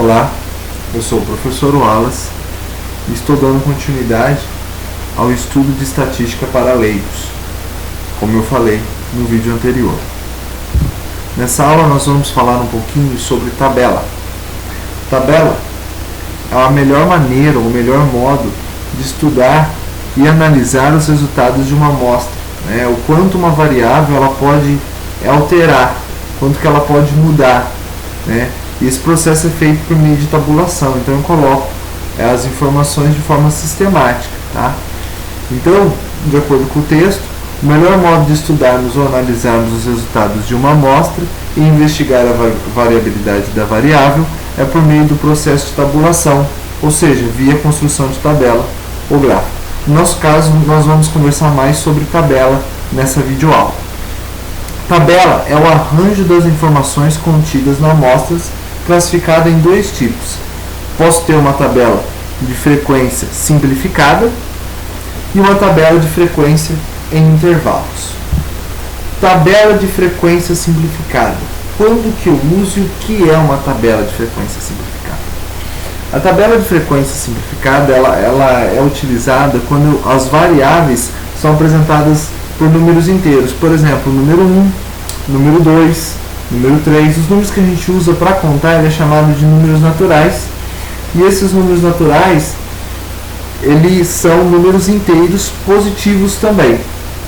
Olá, eu sou o professor Wallace e estou dando continuidade ao estudo de estatística para leigos, como eu falei no vídeo anterior. Nessa aula nós vamos falar um pouquinho sobre tabela. Tabela é a melhor maneira, o melhor modo de estudar e analisar os resultados de uma amostra, né? O quanto uma variável ela pode alterar, quanto que ela pode mudar, né? E esse processo é feito por meio de tabulação, então eu coloco as informações de forma sistemática, tá? Então, de acordo com o texto, o melhor modo de estudarmos ou analisarmos os resultados de uma amostra e investigar a variabilidade da variável é por meio do processo de tabulação, ou seja, via construção de tabela ou gráfico. No nosso caso, nós vamos conversar mais sobre tabela nessa videoaula. Tabela é o arranjo das informações contidas na amostra, classificada em dois tipos. Posso ter uma tabela de frequência simplificada e uma tabela de frequência em intervalos. Tabela de frequência simplificada. Quando que eu uso e o que é uma tabela de frequência simplificada? A tabela de frequência simplificada ela é utilizada quando as variáveis são apresentadas por números inteiros. Por exemplo, número 1, número 2, número 3. Os números que a gente usa para contar é chamado de números naturais. E esses números naturais, eles são números inteiros positivos também,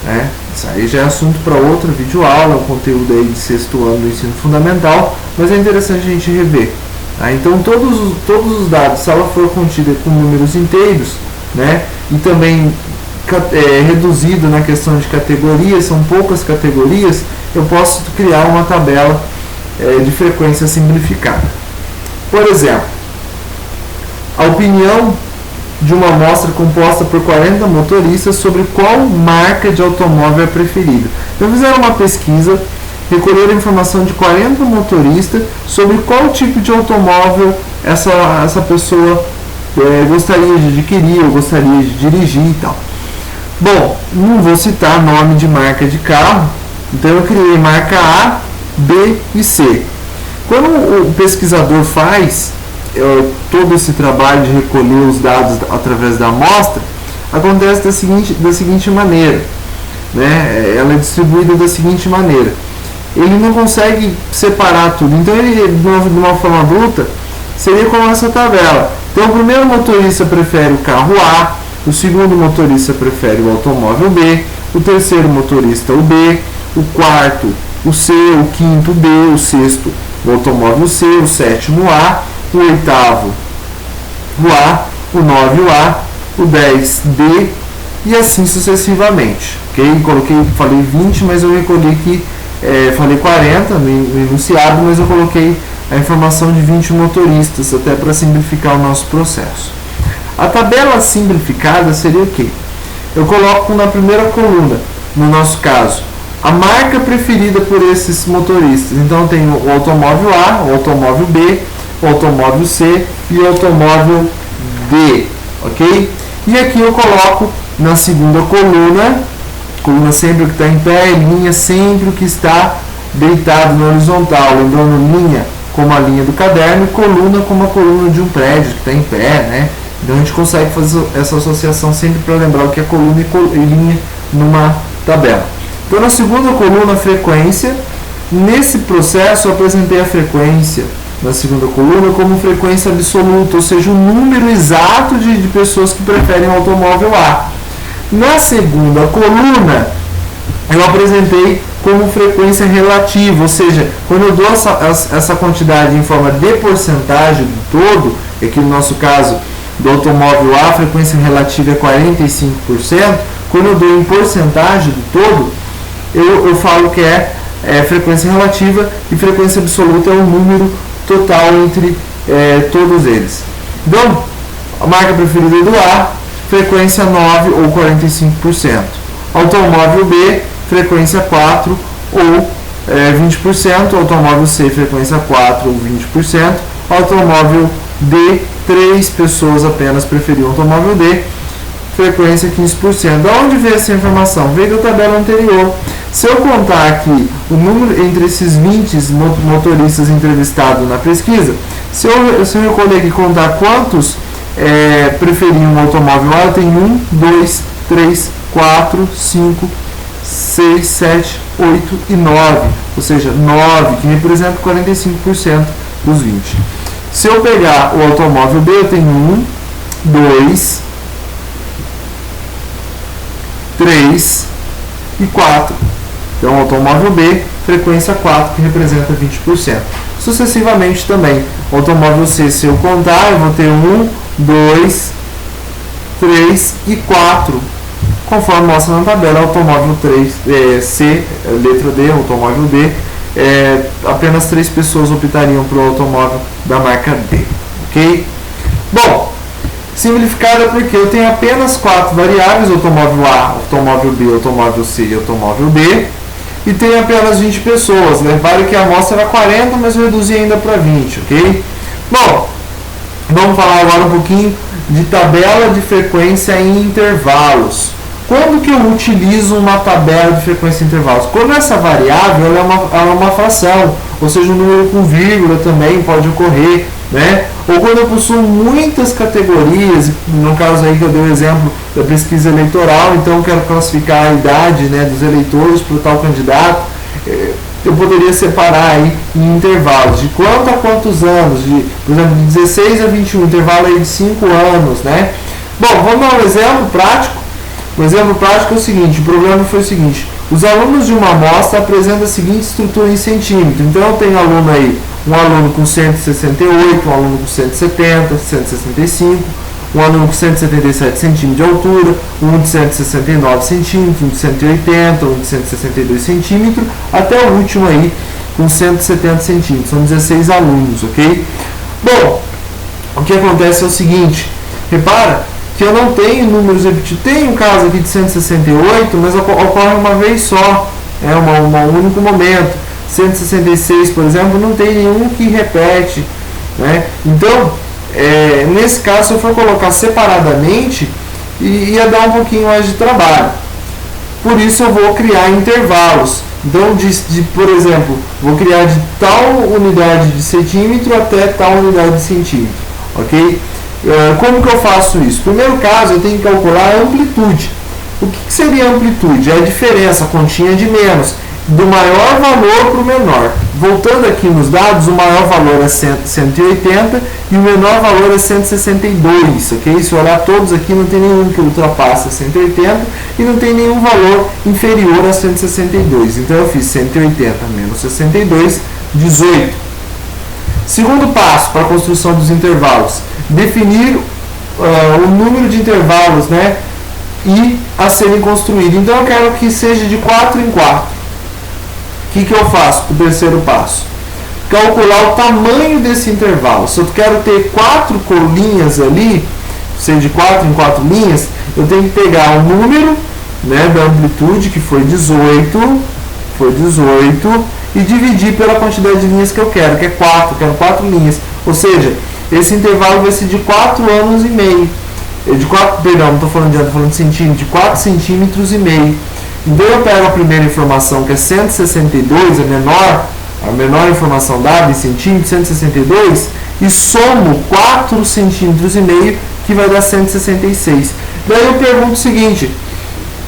né? Isso aí já é assunto para outra videoaula, um conteúdo aí de sexto ano do ensino fundamental, mas é interessante a gente rever. Tá? Então todos os dados, se ela for contida com números inteiros, né, e também reduzido na questão de categorias, são poucas categorias, eu posso criar uma tabela de frequência simplificada. Por exemplo, a opinião de uma amostra composta por 40 motoristas sobre qual marca de automóvel é preferida. Então fizeram uma pesquisa, recolheram a informação de 40 motoristas sobre qual tipo de automóvel essa pessoa gostaria de adquirir ou gostaria de dirigir e tal. Bom, não vou citar nome de marca de carro, então eu criei marca A, B e C. Quando o pesquisador faz todo esse trabalho de recolher os dados através da amostra, acontece da seguinte maneira, né? Ela é distribuída da seguinte maneira: ele não consegue separar tudo, então ele, de uma forma bruta, seria como essa tabela. Então o primeiro motorista prefere o carro A, o segundo motorista prefere o automóvel B, o terceiro motorista o B, o quarto o C, o quinto o B, o sexto o automóvel C, o sétimo o A, o oitavo o A, o 9 o A, o 10 D e assim sucessivamente. Ok? Falei 20, mas eu recolhi que falei 40 no enunciado, mas eu coloquei a informação de 20 motoristas até para simplificar o nosso processo. A tabela simplificada seria o quê? Eu coloco na primeira coluna, no nosso caso, a marca preferida por esses motoristas. Então eu tenho o automóvel A, o automóvel B, o automóvel C e o automóvel D, ok? E aqui eu coloco na segunda coluna sempre o que está em pé, linha sempre o que está deitado no horizontal, lembrando linha como a linha do caderno e coluna como a coluna de um prédio que está em pé, né? Então a gente consegue fazer essa associação sempre para lembrar o que é coluna e linha numa tabela. Então na segunda coluna, frequência. Nesse processo eu apresentei a frequência na segunda coluna como frequência absoluta, ou seja, o número exato de pessoas que preferem o automóvel A. Na segunda coluna eu apresentei como frequência relativa, ou seja, quando eu dou essa quantidade em forma de porcentagem do todo, aqui no nosso caso do automóvel A, a frequência relativa é 45%, quando eu dou em porcentagem do todo, eu falo que é frequência relativa, e frequência absoluta é o número total entre todos eles. Então, a marca preferida do A, frequência 9 ou 45%. Automóvel B, frequência 4 ou 20%. Automóvel C, frequência 4 ou 20%. Automóvel D, 3 pessoas apenas preferiam o automóvel D, frequência 15%. De onde veio essa informação? Veio da tabela anterior. Se eu contar aqui o número entre esses 20 motoristas entrevistados na pesquisa, se eu recolher aqui contar quantos preferiam o automóvel A, eu tenho 1, 2, 3, 4, 5, 6, 7, 8 e 9, ou seja, 9, que representa 45% dos 20. Se eu pegar o automóvel B, eu tenho 1, 2, 3 e 4. Então, automóvel B, frequência 4, que representa 20%. Sucessivamente também, automóvel C, se eu contar, eu vou ter 1, 2, 3 e 4. Conforme mostra na tabela, automóvel C, letra D, automóvel D, apenas 3 pessoas optariam para o automóvel da marca D. Ok? Bom, simplificada porque eu tenho apenas 4 variáveis, automóvel A, automóvel B, automóvel C e automóvel D, e tenho apenas 20 pessoas. Lembrando que a amostra era 40, mas eu reduzi ainda para 20, ok? Bom, vamos falar agora um pouquinho de tabela de frequência em intervalos. Quando que eu utilizo uma tabela de frequência em intervalos? Quando essa variável ela é uma fração, ou seja, um número com vírgula também pode ocorrer, né? Ou quando eu possuo muitas categorias, no caso aí que eu dei o exemplo da pesquisa eleitoral, então eu quero classificar a idade, né, dos eleitores para o tal candidato, eu poderia separar aí em intervalos, de quanto a quantos anos, por exemplo, de 16 a 21, intervalo aí de 5 anos, né? Bom, vamos dar um exemplo prático. O exemplo prático é o seguinte, o problema foi o seguinte: os alunos de uma amostra apresentam a seguinte estrutura em centímetro. Então eu tenho aluno aí, um aluno com 168, um aluno com 170, 165, um aluno com 177 centímetros de altura, um de 169 centímetros, um de 180, um de 162 centímetros, até o último aí com 170 centímetros. São 16 alunos, ok? Bom, o que acontece é o seguinte, repara que eu não tenho números repetidos. Tem um caso aqui de 168, mas ocorre uma vez só, um único momento. 166, por exemplo, não tem nenhum que repete, né? Então, nesse caso, se eu for colocar separadamente, ia dar um pouquinho mais de trabalho. Por isso eu vou criar intervalos. Então, por exemplo, vou criar de tal unidade de centímetro até tal unidade de centímetro, ok? Como que eu faço isso? No primeiro caso, eu tenho que calcular a amplitude. O que seria a amplitude? É a diferença, a continha de menos, do maior valor para o menor. Voltando aqui nos dados, o maior valor é 180 e o menor valor é 162, ok? Se olhar todos aqui, não tem nenhum que ultrapasse 180 e não tem nenhum valor inferior a 162. Então eu fiz 180 menos 62, 18. Segundo passo para a construção dos intervalos, definir o número de intervalos, né, e a serem construídos. Então eu quero que seja de 4 em 4. O que eu faço para o terceiro passo? Calcular o tamanho desse intervalo. Se eu quero ter 4 colinhas ali, seja de 4 em 4 linhas, eu tenho que pegar o número, né, da amplitude, que foi 18, e dividir pela quantidade de linhas que eu quero, que é 4, quero 4 linhas. Ou seja, esse intervalo vai ser de 4 anos e meio. Não estou falando de ano, estou falando de centímetro, de 4 centímetros e meio. Então eu pego a primeira informação, que é 162, a menor informação dada em centímetros, 162, e somo 4 centímetros e meio, que vai dar 166. Daí eu pergunto o seguinte: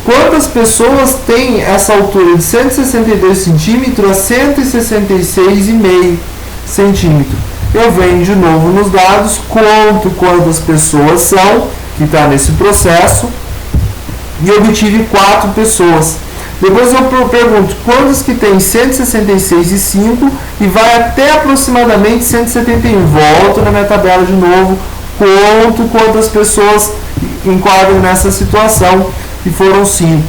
quantas pessoas têm essa altura de 162 centímetros a 166,5 centímetros? Eu venho de novo nos dados, conto quantas pessoas são, que está nesse processo, e obtive 4 pessoas. Depois eu pergunto quantas que tem 166,5 e vai até aproximadamente 171. Volto na minha tabela de novo, conto quantas pessoas enquadram nessa situação, e foram 5.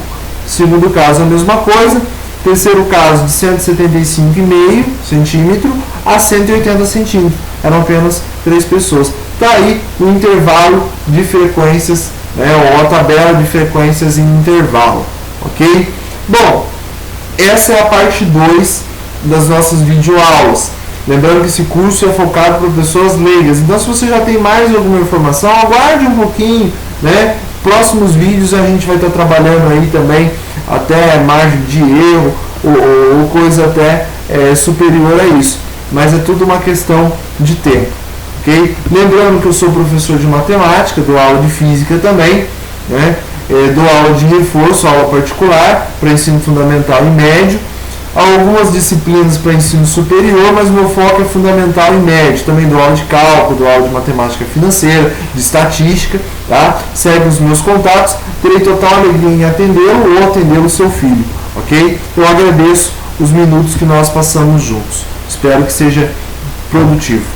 Segundo caso, a mesma coisa. Terceiro caso, de 175,5 centímetro a 180 centímetros. Eram apenas 3 pessoas. Está aí o intervalo de frequências, né, ou a tabela de frequências em intervalo. Ok? Bom, essa é a parte 2 das nossas videoaulas. Lembrando que esse curso é focado para pessoas leigas. Então, se você já tem mais alguma informação, aguarde um pouquinho, né? Próximos vídeos a gente vai estar trabalhando aí também até margem de erro ou coisa até superior a isso, mas é tudo uma questão de tempo, ok? Lembrando que eu sou professor de matemática, dou aula de física também, né? Dou aula de reforço, aula particular para ensino fundamental e médio, algumas disciplinas para ensino superior, mas meu foco é fundamental e médio. Também dou aula de cálculo, dou aula de matemática financeira, de estatística, tá? Segue os meus contatos, terei total alegria em atendê-lo ou atender o seu filho, ok? Eu agradeço os minutos que nós passamos juntos. Espero que seja produtivo.